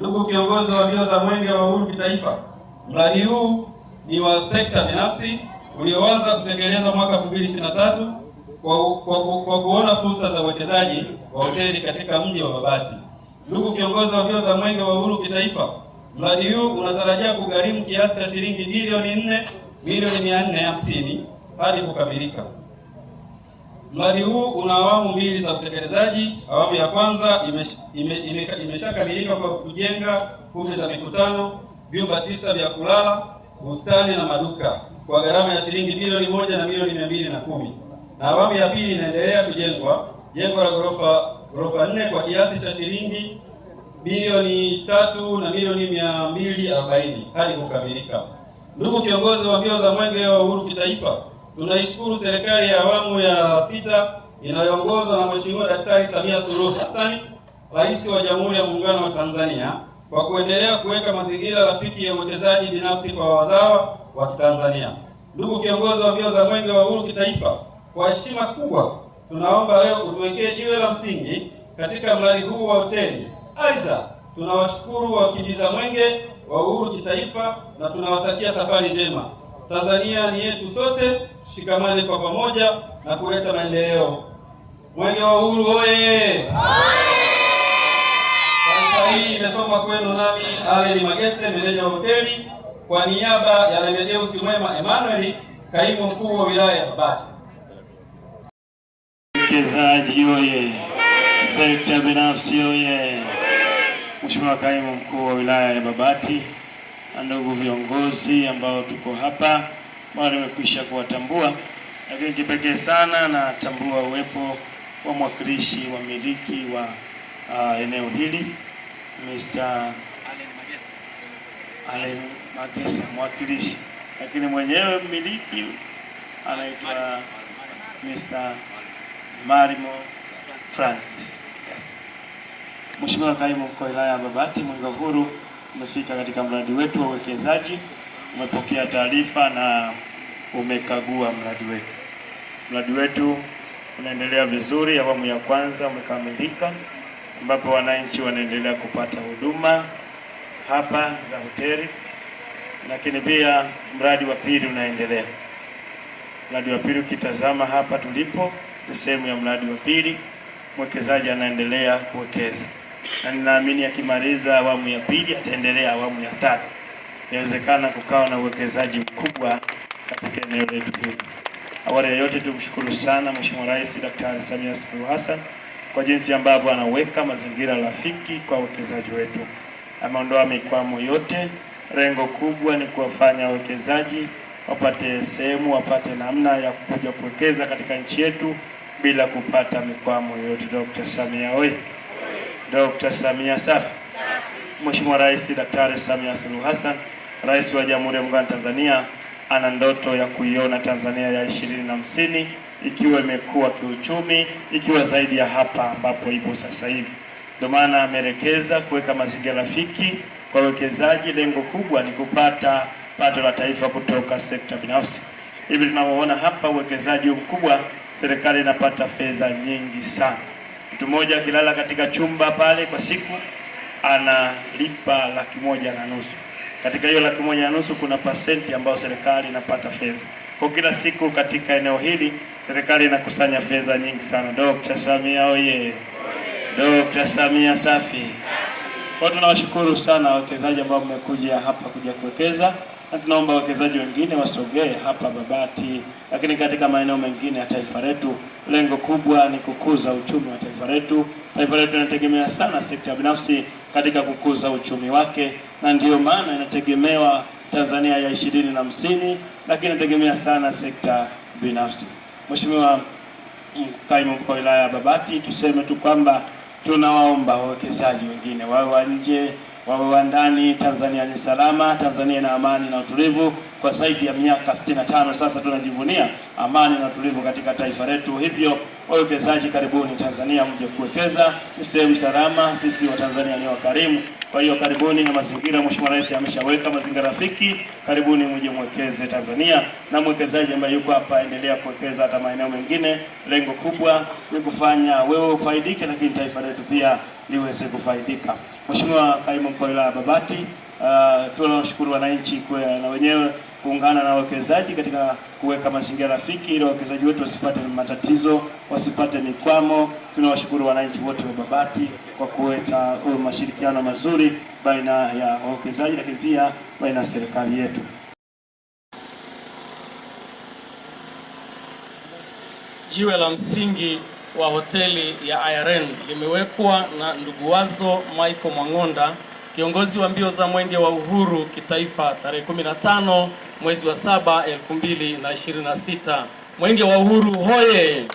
Ndugu kiongozi wa mbio za Mwenge wa Uhuru kitaifa, mradi huu ni wa sekta binafsi ulioanza kutekelezwa mwaka 2023 kwa kuona fursa za uwekezaji wa hoteli katika mji wa Babati. Ndugu kiongozi wa mbio za Mwenge wa Uhuru kitaifa, mradi huu unatarajia kugharimu kiasi cha shilingi bilioni 4 milioni 450 hadi kukamilika. Mradi huu una awamu mbili za utekelezaji. Awamu ya kwanza imeshakamilika kwa kujenga kumbi za mikutano, vyumba 9 vya kulala, bustani na maduka kwa gharama ya shilingi bilioni 1 na milioni 210. Na awamu ya pili inaendelea kujengwa jengo la ghorofa 4 kwa kiasi cha shilingi bilioni 3 na milioni 240 hadi kukamilika. Ndugu kiongozi wa mbio za Mwenge wa Uhuru kitaifa, tunaishukuru serikali ya awamu ya 6 inayoongozwa na Mheshimiwa Daktari Samia Suluhu Hassan, Rais wa Jamhuri ya Muungano wa Tanzania, kwa kuendelea kuweka mazingira rafiki ya uwekezaji binafsi kwa wazawa wa Tanzania. Ndugu kiongozi wa mbio za Mwenge wa Uhuru kitaifa, kwa heshima kubwa tunaomba leo utuwekee jiwe la msingi katika mradi huu wa hoteli. Aidha, tunawashukuru wakimbiza Mwenge wa Uhuru kitaifa na tunawatakia safari njema. Tanzania ni yetu sote, tushikamane kwa pamoja na kuleta maendeleo. Mwenge wa Uhuru oye! Taarifa hii imesomwa kwenu nami Allen Magese, meneja wa hoteli, kwa niaba ya Remedeus Mwema Emmanuel, kaimu mkuu wa wilaya ya Babati. Mwekezaji oye! Sekta binafsi oye! Mheshimiwa kaimu mkuu wa wilaya ya Babati, ndugu viongozi ambao tuko hapa, ambao nimekwisha kuwatambua, lakini kipekee sana natambua uwepo wa mwakilishi wa miliki wa eneo hili, Mr. Allen Magese mwakilishi, lakini mwenyewe mmiliki anaitwa Mr. Marimo Francis. Yes. Mheshimiwa kaimu mkuu wa wilaya ya Babati, Mwenge wa Uhuru umefika katika mradi wetu wa uwekezaji, umepokea taarifa na umekagua mradi wetu. Mradi wetu unaendelea vizuri. Awamu ya kwanza umekamilika, ambapo wananchi wanaendelea kupata huduma hapa za hoteli, lakini pia mradi wa pili unaendelea. Mradi wa pili ukitazama hapa tulipo ni sehemu ya mradi wa pili, mwekezaji anaendelea kuwekeza. Na ninaamini akimaliza awamu ya pili ataendelea awamu ya tatu. Inawezekana kukawa na uwekezaji mkubwa katika eneo letu hili. Awali ya yote tumshukuru sana Mheshimiwa Rais Daktari Samia Suluhu Hassan kwa jinsi ambavyo anaweka mazingira rafiki kwa uwekezaji wetu. Ameondoa mikwamo yote. Lengo kubwa ni kuwafanya wawekezaji wapate sehemu, wapate namna ya kuja kuwekeza katika nchi yetu bila kupata mikwamo yote. Dr. Samia oye! Dr. Samia safi. Mheshimiwa Rais Daktari Samia Suluhu Hassan, Rais wa Jamhuri ya Muungano wa Tanzania, ana ndoto ya kuiona Tanzania ya 2050 ikiwa imekuwa kiuchumi, ikiwa zaidi ya hapa ambapo ipo sasa hivi. Ndio maana ameelekeza kuweka mazingira rafiki kwa uwekezaji. Lengo kubwa ni kupata pato la taifa kutoka sekta binafsi. Hivi tunavyoona hapa uwekezaji mkubwa, serikali inapata fedha nyingi sana. Mtu mmoja akilala katika chumba pale kwa siku analipa 1,500,000. Katika hiyo 1,500,000 kuna pasenti ambayo serikali inapata fedha. Kwa kila siku katika eneo hili serikali inakusanya fedha nyingi sana. Dr. Samia oye! Dr. Samia safi. Kwa tunawashukuru sana wawekezaji ambao mmekuja hapa kuja kuwekeza, na tunaomba wawekezaji wengine wasogee hapa Babati, lakini katika maeneo mengine ya taifa letu. Lengo kubwa ni kukuza uchumi wa taifa letu. Taifa letu linategemea sana sekta binafsi katika kukuza uchumi wake, na ndiyo maana inategemewa Tanzania ya 2050, lakini inategemea sana sekta binafsi. Mheshimiwa kaimu mkuu wa wilaya ya Babati, tuseme tu kwamba tunawaomba wawekezaji wengine wawe wa nje, wawe wa ndani. Tanzania ni salama, Tanzania ina amani na utulivu. Kwa zaidi ya miaka 65 sasa tunajivunia amani na utulivu katika taifa letu. Hivyo wawekezaji, karibuni Tanzania mje kuwekeza. Ni sehemu salama, sisi wa Tanzania ni wakarimu. Kwa hiyo karibuni, na mazingira Mheshimiwa Rais ameshaweka mazingira rafiki. Karibuni mje mwekeze Tanzania, na mwekezaji ambaye yuko hapa endelea kuwekeza hata maeneo mengine. Lengo kubwa ni kufanya wewe ufaidike, lakini taifa letu pia liweze kufaidika. Mheshimiwa Kaimu Mkuu wa Wilaya Babati, tunawashukuru wananchi kwa na wenyewe kuungana na wawekezaji katika kuweka mazingira rafiki ili wawekezaji wetu wasipate matatizo, wasipate mikwamo. Tunawashukuru wananchi wote wa Babati kwa kuleta mashirikiano mazuri baina ya wawekezaji, lakini pia baina ya serikali yetu. Jiwe la msingi wa hoteli ya IRN limewekwa na ndugu Wazo Michael Mwang'onda, kiongozi wa mbio za Mwenge wa Uhuru kitaifa, tarehe 15 mwezi wa 7 2026. Mwenge wa Uhuru hoye!